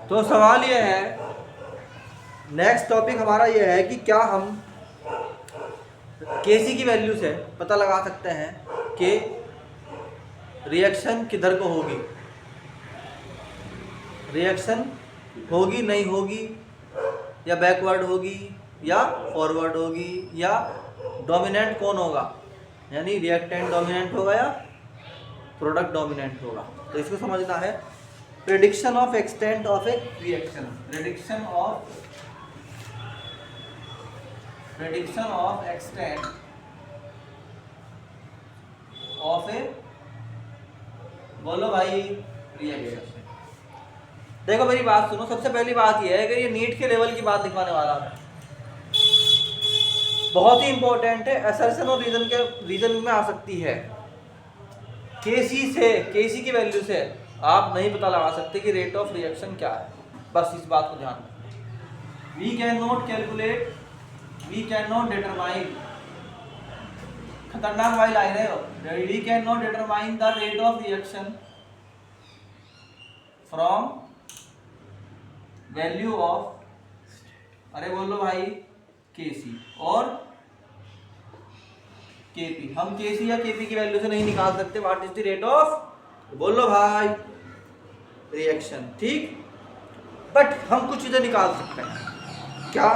तो सवाल यह है, नेक्स्ट टॉपिक हमारा यह है कि क्या हम केसी की वैल्यू से पता लगा सकते हैं कि रिएक्शन किधर को होगी, रिएक्शन होगी नहीं होगी, या बैकवर्ड होगी या फॉरवर्ड होगी, या डोमिनेंट कौन होगा, यानी रिएक्टेंट डोमिनेंट होगा या प्रोडक्ट डोमिनेंट होगा। तो इसको समझना है। Prediction of extent of a reaction, prediction of extent of a, बोलो भाई, रिएक्शन। देखो मेरी बात सुनो, सबसे पहली बात यह है कि ये नीट के लेवल की बात दिखाने वाला है, बहुत ही इंपॉर्टेंट है, असर्शन और रीजन में आ सकती है। केसी की वैल्यू से आप नहीं पता लगा सकते कि रेट ऑफ रिएक्शन क्या है, बस इस बात को ध्यान रखें। We can not calculate, we can not determine, खतरनाक वाली लाइन है, we can not determine the rate of reaction from value of, अरे बोलो भाई, केसी और केपी। हम केसी या केपी की वैल्यू से नहीं निकाल सकते what is the rate of, बोलो भाई, रिएक्शन, ठीक। बट हम कुछ चीजें निकाल सकते हैं। क्या?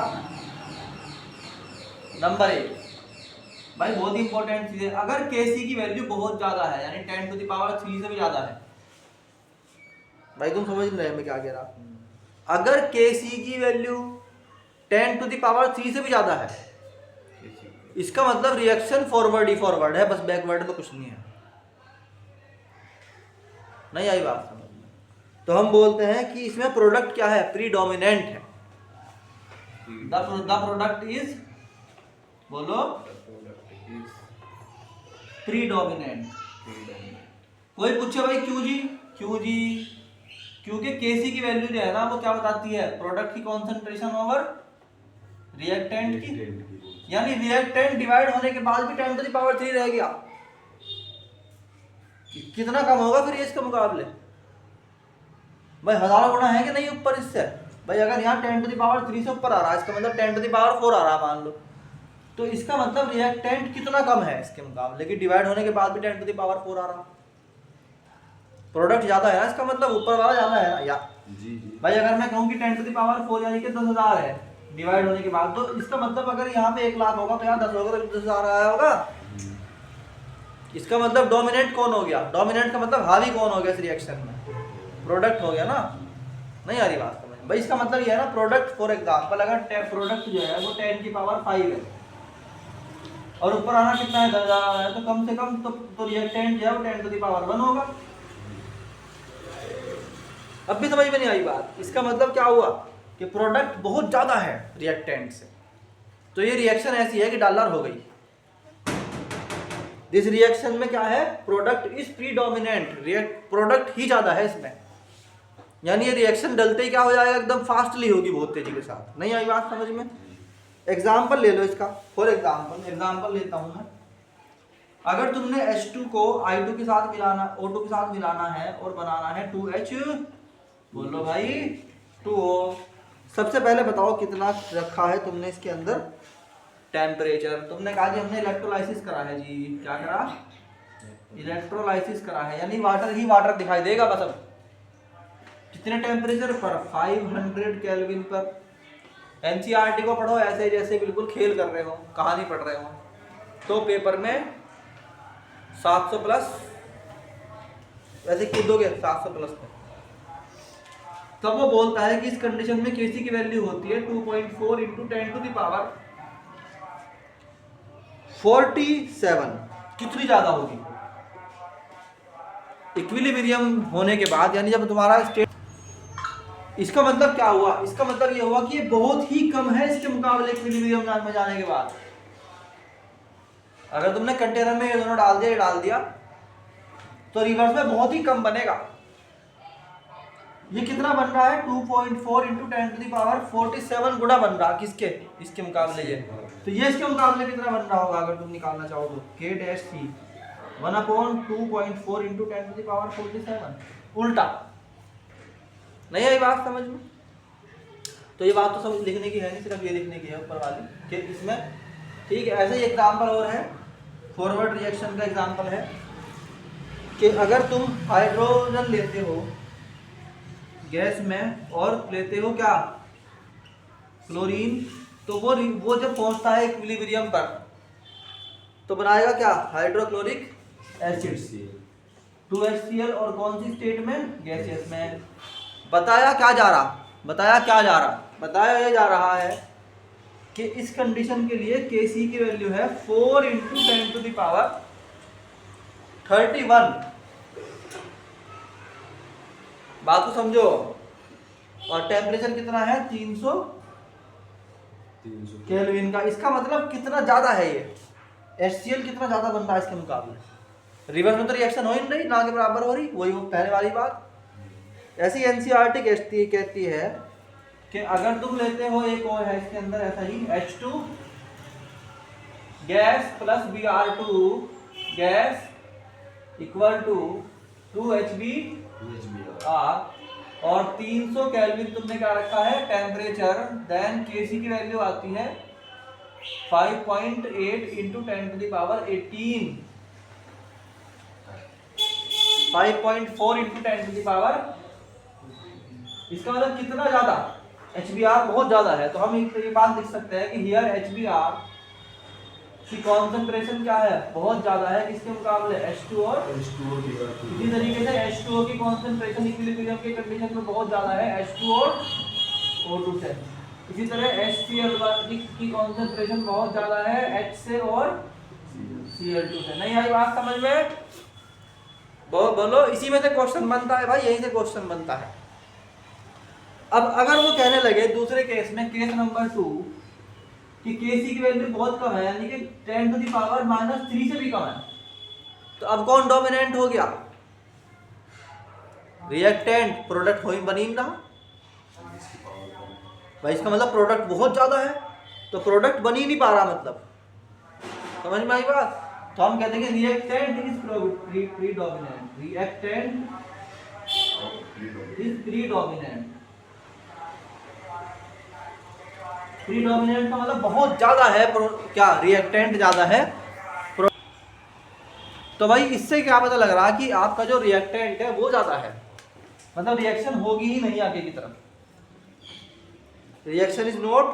नंबर 1 भाई, बहुत ही इंपॉर्टेंट चीज है, अगर केसी की वैल्यू बहुत ज्यादा है, यानी 10 टू द पावर 3 से भी ज्यादा है, भाई तुम समझ नहीं रहे मैं क्या कह रहा हूं। अगर केसी की वैल्यू 10 टू द पावर 3 से भी ज्यादा है, इसका मतलब रिएक्शन फॉरवर्ड ही फॉरवर्ड है, बस बैकवर्ड में कुछ नहीं है। नहीं आई बात समझ में? तो हम बोलते हैं कि इसमें प्रोडक्ट क्या है, प्रीडोमिनेंट है। द प्रोडक्ट इज, बोलो, प्रीडोमिनेंट। कोई पूछे भाई क्यों जी, क्यों जी? क्योंकि केसी की वैल्यू जो है ना, वो क्या बताती है, प्रोडक्ट की कॉन्सेंट्रेशन ओवर रिएक्टेंट की, यानी रिएक्टेंट डिवाइड होने के बाद भी 10 टू द पावर 3 रह गया, कितना कम होगा फिर इसके मुकाबले? भाई हजारों गुना है कि नहीं ऊपर इससे? भाई अगर यहाँ 10 टू द पावर 3 से ऊपर आ रहा है, इसका मतलब 10 टू द पावर 4 आ रहा है मान लो, तो इसका मतलब रिएक्टेंट कितना कम है इसके मुकाबले, कि डिवाइड होने के बाद भी 10 टू द पावर 4 आ रहा है। प्रोडक्ट ज्यादा है ना, इसका मतलब ऊपर वाला ज्यादा है ना, या जी। भाई अगर मैं कहूँ कि 10 टू द पावर 4 यानी कि 10,000 है डिवाइड होने के बाद, तो इसका मतलब अगर यहाँ पे 1 लाख होगा तो यहाँ 10 होगा, तो 10,000 आया होगा। इसका मतलब डोमिनेंट कौन हो गया, डोमिनेंट का मतलब हावी कौन हो गया इस रिएक्शन में, प्रोडक्ट हो गया ना। नहीं आ रही बात समझ भाई? इसका मतलब ये है ना, प्रोडक्ट फॉर एग्जांपल अगर प्रोडक्ट जो है वो 10 की पावर 5 है और ऊपर आना कितना है, 10,000 है, तो कम से कम तो रिएक्टेंट जो है वो 10 टू द पावर 1 होगा। अब भी समझ में नहीं आई बात? इसका मतलब क्या हुआ कि प्रोडक्ट बहुत ज्यादा है रिएक्टेंट से, तो ये रिएक्शन ऐसी है कि डॉलर हो गई। इस रिएक्शन में क्या है, प्रोडक्ट इज प्रीडोमिनेंट, प्रोडक्ट ही ज्यादा है इसमें, यानी ये रिएक्शन डलते ही क्या हो जाएगा, एकदम फास्टली होगी, बहुत तेजी के साथ। नहीं आई बात समझ में? एग्जाम्पल ले लो इसका, फॉर एग्जाम्पल लेता हूं मैं। अगर तुमने H2 को I2 के साथ मिलाना, O2 के साथ मिलाना है और बनाना है 2H, बोलो भाई, 2O। सबसे पहले बताओ कितना रखा है तुमने इसके अंदर टेम्परेचर। तुमने कहा जी हमने इलेक्ट्रोलाइसिस करा है जी, क्या करा, इलेक्ट्रोलाइसिस करा है, यानी वाटर ही वाटर दिखाई देगा बस। अब कितने टेम्परेचर पर, 500 केल्विन पर। एनसीईआरटी को पढ़ो ऐसे जैसे बिल्कुल खेल कर रहे हो, कहानी पढ़ रहे हो, तो पेपर में 700 प्लस वैसे कूदोगे 700 प्लस में। तब वो बोलता है कि इस कंडीशन में केसी की वैल्यू होती है 2.4 इंटू 10 टू द पावर 47। कितनी ज्यादा होगी इक्विलिब्रियम होने के बाद, यानी जब तुम्हारा स्टेट, इसका मतलब क्या हुआ, इसका मतलब ये हुआ कि ये बहुत ही कम है इसके मुकाबले इक्विलिब्रियम में जाने के बाद। अगर तुमने कंटेनर में ये दोनों डाल दिया तो रिवर्स में बहुत ही कम बनेगा। ये कितना बन रहा है, 2.4 इंटू 10 टू द पावर 47 गुना बन रहा, किसके, इसके मुकाबले ये। तो ये इसके मुकाबले कितना बन रहा होगा अगर तुम निकालना चाहो तो, K dash C 1/2.4 into 10 to the power 47, उल्टा। नहीं आई बात समझ में? तो ये बात तो समझ लिखने की है नहीं, सिर्फ ये लिखने की है ऊपर वाली कि इसमें, ठीक है। ऐसे ही एग्जाम्पल और है, फॉरवर्ड रिएक्शन का एग्जाम्पल है कि अगर तुम हाइड्रोजन लेते हो गैस में और लेते हो क्या, क्लोरीन, तो वो जब पहुंचता है इक्विलिब्रियम पर तो बनाएगा क्या, हाइड्रोक्लोरिक एसिड 2HCl, और कौन सी स्टेट में, गैसियस में। बताया क्या जा रहा, बताया ये जा रहा है कि इस कंडीशन के लिए Kc की वैल्यू है 4 × 10⁻31। बात को समझो। और टेम्परेचर कितना है, 300 केल्विन का। इसका मतलब कितना ज्यादा है ये, HCl कितना ज्यादा बन रहा है इसके मुकाबले। रिवर्स में तो रिएक्शन हो ही नहीं, ना के बराबर हो रही, वही पहले वाली बात। ऐसी NCERT कहती है कि अगर तुम लेते हो, एक और है इसके अंदर ऐसा ही, H2 gas plus Br2 gas equal to 2HBr, और 300 केल्विन तुमने क्या रखा है, टेम्परेचर, देन Kc की वैल्यू आती है 5.8 × 10⁻18, 5.4 × 10⁻। इसका मतलब कितना ज्यादा, HBr बहुत ज्यादा है। तो हम ये बात लिख सकते हैं कि हियर HBr की कॉन्सेंट्रेशन क्या है, बहुत ज्यादा है किसके मुकाबले, H2 और इसी तरीके से H2O की कॉन्सेंट्रेशन इक्विलिब्रियम के कंडीशन में बहुत ज्यादा है H2 और O2 से। इसी तरह HCl की कॉन्सेंट्रेशन बहुत ज्यादा है H से और Cl2 से। नहीं आई बात समझ में? बोलो, इसी में से क्वेश्चन बनता है भाई, यही से क्वेश्चन बनता है। अब अगर वो कहने लगे दूसरे केस में, केस नंबर 2, कि Kc की वैल्यू बहुत कम है, यानी कि 10⁻³ से भी कम है, तो अब कौन डोमिनेंट हो गया, रिएक्टेंट। प्रोडक्ट हो बन ही नहीं रहा भाई, इसका मतलब प्रोडक्ट बहुत ज्यादा है, तो प्रोडक्ट बन ही नहीं पा रहा, मतलब समझ में आई बात। तो हम कहते हैं कि reactant is predominant, reactant is predominant. Predominant का मतलब बहुत ज्यादा है, क्या, रिएक्टेंट ज्यादा है। तो भाई इससे क्या पता लग रहा कि आपका जो रिएक्टेंट है वो ज्यादा है, मतलब रिएक्शन होगी ही नहीं आगे की तरफ, रिएक्शन इज नॉट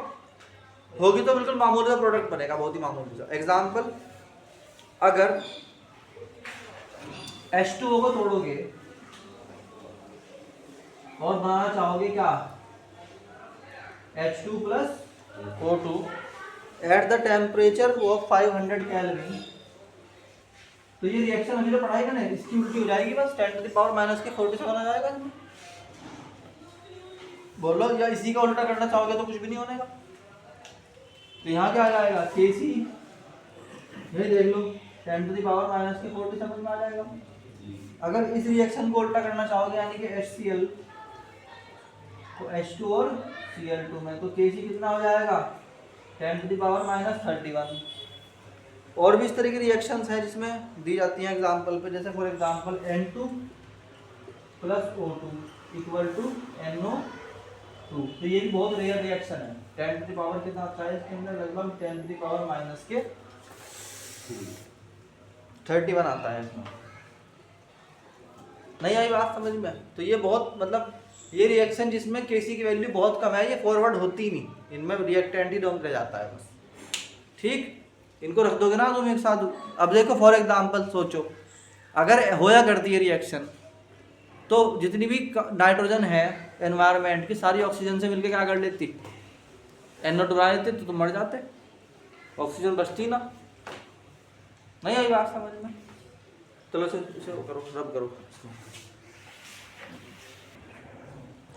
होगी, तो बिल्कुल मामूली सा प्रोडक्ट बनेगा, बहुत ही मामूली सा। एग्जाम्पल, अगर H2O को तोड़ोगे और बनाना चाहोगे क्या, H2 + O2 at the temperature of 500 kelvin, तो ये रिएक्शन अभी जो पढ़ाई ना, इसकी उल्टी हो जाएगी, बस 10⁻⁻47 हो जाएगा इसमें। बोलो, या इसी का उल्टा करना चाहोगे तो कुछ भी नहीं होने का। तो यहाँ क्या आ जाएगा, Kc, ये देख लो 10⁻⁻47 में आ जाएगा। अगर इस रिएक्शन को उल्टा करना चाहोगे, यानी कि HCl तो H2 और Cl2 में, तो Kc कितना हो जाएगा, 10⁻31। और भी इस तरह की रिएक्शंस हैं जिसमें दी जाती हैं एग्जाम्पल पे, जैसे for example N2 + O2 = NO2, तो ये भी बहुत रेयर रिएक्शन है। 10⁻ कितना आता है इसके अंदर, लगभग 10⁻³ आता है इसमें। नहीं आई बात समझ में? तो ये बहुत, मतलब ये रिएक्शन जिसमें Kc की वैल्यू बहुत कम है, ये फॉरवर्ड होती ही नहीं, इनमें रिएक्टेंट ही डोमिनेट रह जाता है बस। ठीक, इनको रख दोगे ना तुम एक साथ। अब देखो फॉर एग्जांपल सोचो, अगर होया करती है रिएक्शन, तो जितनी भी नाइट्रोजन है एनवायरनमेंट की, सारी ऑक्सीजन से मिलकर क्या कर लेती, NO2 बना लेते, तो तुम मर जाते, ऑक्सीजन बचती ना। नहीं आई बात समझ में? चलो इसे करो, रब करो।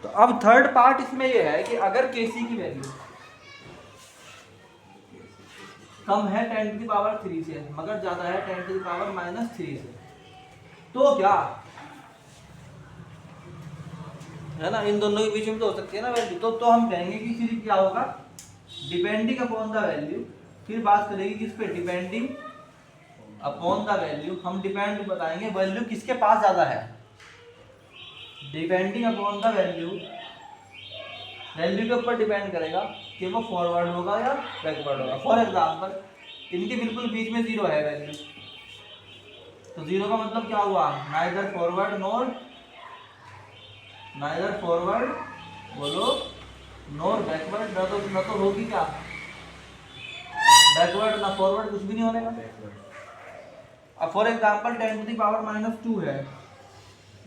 तो अब थर्ड पार्ट इसमें यह है कि अगर Kc की वैल्यू कम है 10⁻³ से, मगर ज्यादा है 10⁻³ से, तो क्या है ना, इन दोनों के बीच में तो हो सकती है ना वैल्यू। तो हम कहेंगे कि फिर क्या होगा, डिपेंडिंग अपॉन द वैल्यू, फिर बात करेगी किस पे, डिपेंडिंग अपॉन द वैल्यू। हम डिपेंड बताएंगे वैल्यू किसके पास ज्यादा है, depending upon the value value के ऊपर डिपेंड करेगा कि वो फॉरवर्ड होगा या बैकवर्ड होगा। फॉर एग्जांपल इनके बिल्कुल बीच में जीरो है वैल्यू, तो जीरो का मतलब क्या हुआ, नाइदर फॉरवर्ड बोलो नॉर बैकवर्ड, ना तो होगी क्या बैकवर्ड ना फॉरवर्ड, कुछ भी नहीं होने का। अब फॉर एग्जांपल 10⁻⁻2 है,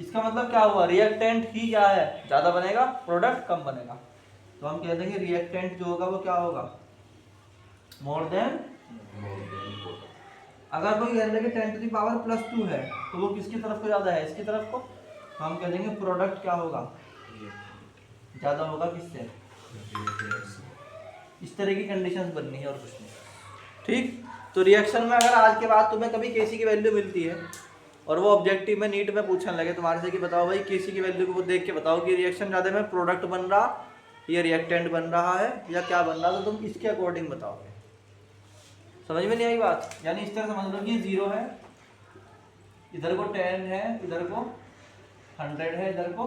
इसका मतलब क्या हुआ, रिएक्टेंट ही क्या है ज्यादा बनेगा, प्रोडक्ट कम बनेगा। तो हम कह देंगे रिएक्टेंट जो होगा वो क्या होगा, मोर देन। अगर कोई कह देंगे 10⁻+2 है तो वो किसकी तरफ को ज्यादा है, इसकी तरफ को, तो हम कह देंगे प्रोडक्ट क्या होगा, ज्यादा होगा किससे, इस तरह की कंडीशंस बननी है और कुछ नहीं। ठीक, तो रिएक्शन में अगर आज के बाद तुम्हें कभी केसी की वैल्यू मिलती है और वो ऑब्जेक्टिव में नीट में पूछने लगे तुम्हारे से कि बताओ भाई केसी की वैल्यू को देख के बताओ कि रिएक्शन ज़्यादा में प्रोडक्ट बन रहा या रिएक्टेंट बन रहा है या क्या बन रहा, तो तुम इसके अकॉर्डिंग बताओगे। समझ में नहीं आई बात, यानी इस तरह समझ लो कि 0 है, इधर को 10 है, इधर को 100 है, इधर को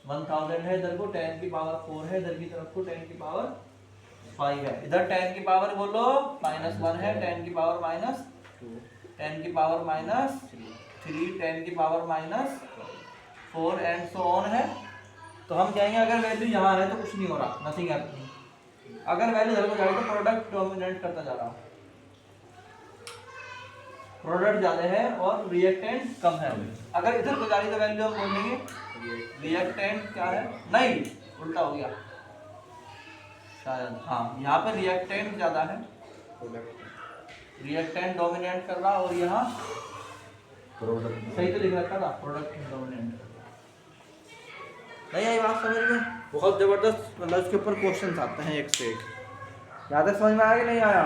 1000 है, इधर को 10⁻4 है, इधर की तरफ को 10⁻5 है, इधर 10 बोलो -1 है, 10⁻⁻2, 10⁻3, 10⁻4 एंड सो ऑन है। तो हम कहेंगे अगर वैल्यू यहाँ है तो कुछ नहीं हो रहा, नथिंग हैपनिंग। अगर वैल्यू इधर को जाए तो प्रोडक्ट डोमिनेट करता जा रहा, प्रोडक्ट ज्यादा है और रिएक्टेंट कम है। अगर इधर को जा रही तो वैल्यू हम बोलेंगे रिएक्टेंट क्या है, नहीं उल्टा हो गया शायद, हाँ यहाँ पे रिएक्टेंट ज्यादा है, रिएक्टेंट डोमिनेट कर रहा, और यहाँ प्रोडक्ट सही तो लिख रखा था, प्रोडक्ट डोमिनेट कर रहा। नहीं आई बात समझ में, बहुत जबरदस्त, मतलब इसके ऊपर क्वेश्चन आते हैं एक से एक। ज़्यादा समझ में आया कि नहीं आया।